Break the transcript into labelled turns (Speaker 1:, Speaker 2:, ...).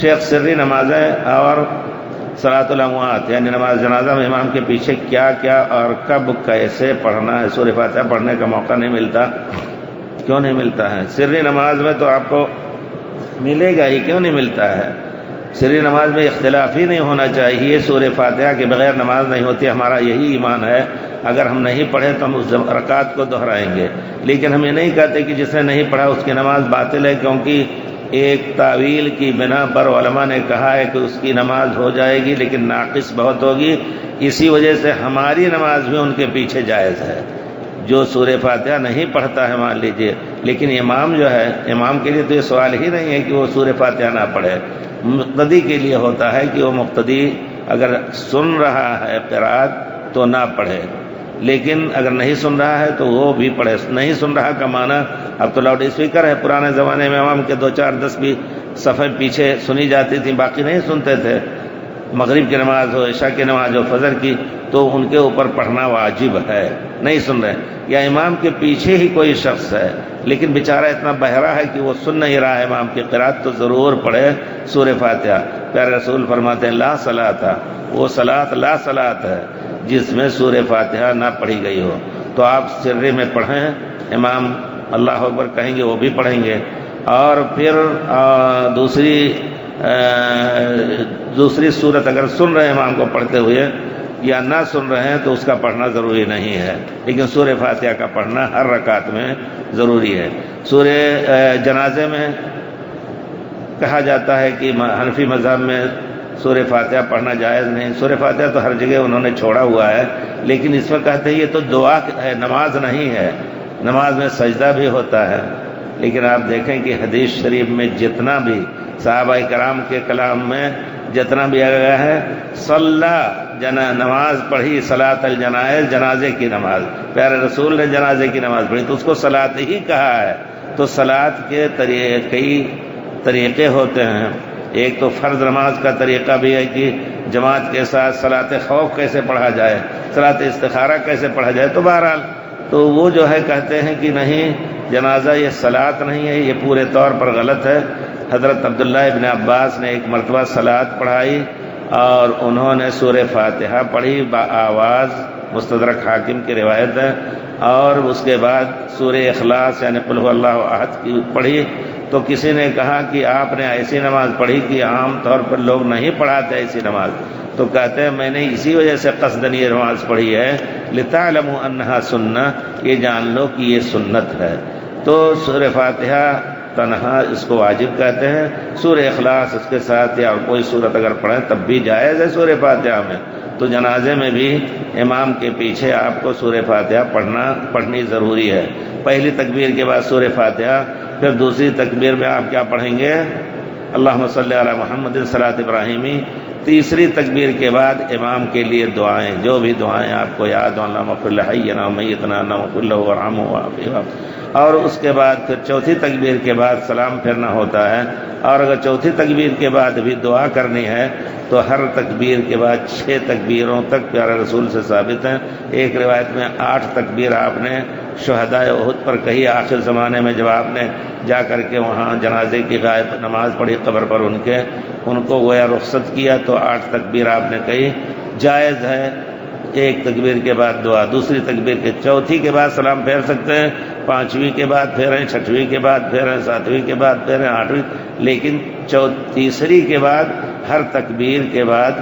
Speaker 1: شیخ سری نمازیں اور صلاۃ الاموات یعنی نماز جنازہ میں امام کے پیچھے کیا کیا اور کب کیسے پڑھنا ہے؟ سورہ فاتحہ پڑھنے کا موقع نہیں ملتا، کیوں نہیں ملتا ہے؟ سری نماز میں تو آپ کو ملے گا ہی، کیوں نہیں ملتا ہے؟ سری نماز میں اختلاف ہی نہیں ہونا چاہیے، سورہ فاتحہ کے بغیر نماز نہیں ہوتی، ہمارا یہی ایمان ہے۔ اگر ہم نہیں پڑھے تو ہم اس رکعت کو دہرائیں گے، لیکن ہم یہ نہیں کہتے کہ جس نے نہیں پڑھا اس کی نماز باطل ہے، کیونکہ ایک تعویل کی بنا پر علماء نے کہا ہے کہ اس کی نماز ہو جائے گی لیکن ناقص بہت ہوگی، اسی وجہ سے ہماری نماز بھی ان کے پیچھے جائز ہے۔ جو سورہ فاتحہ نہیں پڑھتا ہے مان لیجئے، لیکن امام جو ہے، امام کے لیے تو یہ سوال ہی نہیں ہے کہ وہ سورہ فاتحہ نہ پڑھے، مقتدی کے لیے ہوتا ہے کہ وہ مقتدی اگر سن رہا ہے قرات تو نہ پڑھے، لیکن اگر نہیں سن رہا ہے تو وہ بھی پڑھے۔ نہیں سن رہا کا معنی اب تو لاؤڈ اسپیکر ہے، پرانے زمانے میں امام کے 2 4 10 بھی صفحے پیچھے سنی جاتی تھی، باقی نہیں سنتے تھے۔ مغرب کی نماز ہو، عشاء کی نماز ہو، فجر کی، تو ان کے اوپر پڑھنا واجب ہے، نہیں سن رہے، یا امام کے پیچھے ہی کوئی شخص ہے لیکن بیچارہ اتنا بہرا ہے کہ وہ سن نہیں رہا ہے امام کی قرات، تو ضرور پڑھے سورہ فاتحہ۔ پیارے رسول فرماتے ہیں لا صلاۃ، وہ صلاۃ لا صلاۃ ہے جس میں سورہ فاتحہ نہ پڑھی گئی ہو۔ تو آپ سرے میں پڑھیں، امام اللہ اکبر کہیں گے وہ بھی پڑھیں گے، اور پھر دوسری صورت اگر سن رہے ہیں امام کو پڑھتے ہوئے یا نہ سن رہے ہیں تو اس کا پڑھنا ضروری نہیں ہے، لیکن سورہ فاتحہ کا پڑھنا ہر رکعت میں ضروری ہے۔ سورہ جنازے میں کہا جاتا ہے کہ حنفی مذہب میں سورہ فاتحہ پڑھنا جائز نہیں، سورہ فاتحہ تو ہر جگہ انہوں نے چھوڑا ہوا ہے، لیکن اس میں کہتے ہیں یہ تو دعا ہے، نماز نہیں ہے، نماز میں سجدہ بھی ہوتا ہے۔ لیکن آپ دیکھیں کہ حدیث شریف میں جتنا بھی صحابہ کرام کے کلام میں جتنا بھی آیا ہے، نماز پڑھی، صلاۃ الجنائز، جنازے کی نماز، پیارے رسول نے جنازے کی نماز پڑھی تو اس کو صلاۃ ہی کہا ہے۔ تو صلاۃ کے کئی طریقے ہوتے ہیں، ایک تو فرض نماز کا طریقہ بھی ہے کہ جماعت کے ساتھ صلاۃ خوف کیسے پڑھا جائے، صلاۃ استخارہ کیسے پڑھا جائے، تو بہرحال تو وہ جو ہے کہتے ہیں کہ نہیں، جنازہ یہ صلاۃ نہیں ہے، یہ پورے طور پر غلط ہے۔ حضرت عبداللہ ابن عباس نے ایک مرتبہ صلاۃ پڑھائی اور انہوں نے سورہ فاتحہ پڑھی بآواز، مستدرک حاکم کی روایت ہے، اور اس کے بعد سورہ اخلاص یعنی قل هو اللہ احد کی پڑھی۔ تو کسی نے کہا کہ آپ نے ایسی نماز پڑھی کہ عام طور پر لوگ نہیں پڑھاتے ایسی نماز، تو کہتے ہیں میں نے اسی وجہ سے قصدن یہ نماز پڑھی ہے لتعلموا انہا سنہ، یہ جان لو کہ یہ سنت ہے۔ تو سورہ فاتحہ تنہا اس کو واجب کہتے ہیں، سورہ اخلاص اس کے ساتھ یا کوئی سورت اگر پڑھیں تب بھی جائز ہے سورہ فاتحہ میں۔ تو جنازے میں بھی امام کے پیچھے آپ کو سورہ فاتحہ پڑھنی ضروری ہے۔ پہلی تکبیر کے بعد سورہ فاتحہ، پھر دوسری تکبیر میں آپ کیا پڑھیں گے؟ اللہم صلی علی محمد صلاۃ ابراہیمی۔ تیسری تکبیر کے بعد امام کے لیے دعائیں، جو بھی دعائیں آپ کو یاد ہوں، اللہم اغفر لحینا ومیتنا، اللہم اغفر لہ وارحمہ وعافہ، اور اس کے بعد پھر چوتھی تکبیر کے بعد سلام پھرنا ہوتا ہے۔ اور اگر چوتھی تکبیر کے بعد بھی دعا کرنی ہے تو ہر تکبیر کے بعد 6 تکبیروں تک پیارے رسول سے ثابت ہیں۔ ایک روایت میں 8 تکبیر آپ نے شہدائے احد پر کہی، آخر زمانے میں جب آپ نے جا کر کے وہاں جنازے کی غائب نماز پڑھی قبر پر ان کو گویا رخصت کیا، تو 8 تکبیر آپ نے کہی۔ جائز ہے ایک تکبیر کے بعد دعا، دوسری تکبیر کے چوتھی کے بعد سلام پھیر سکتے ہیں، 5ویں کے بعد پھیریں، 6ویں کے بعد پھیریں، 7ویں کے بعد پھیریں، 8ویں، لیکن تیسری کے بعد ہر تکبیر کے بعد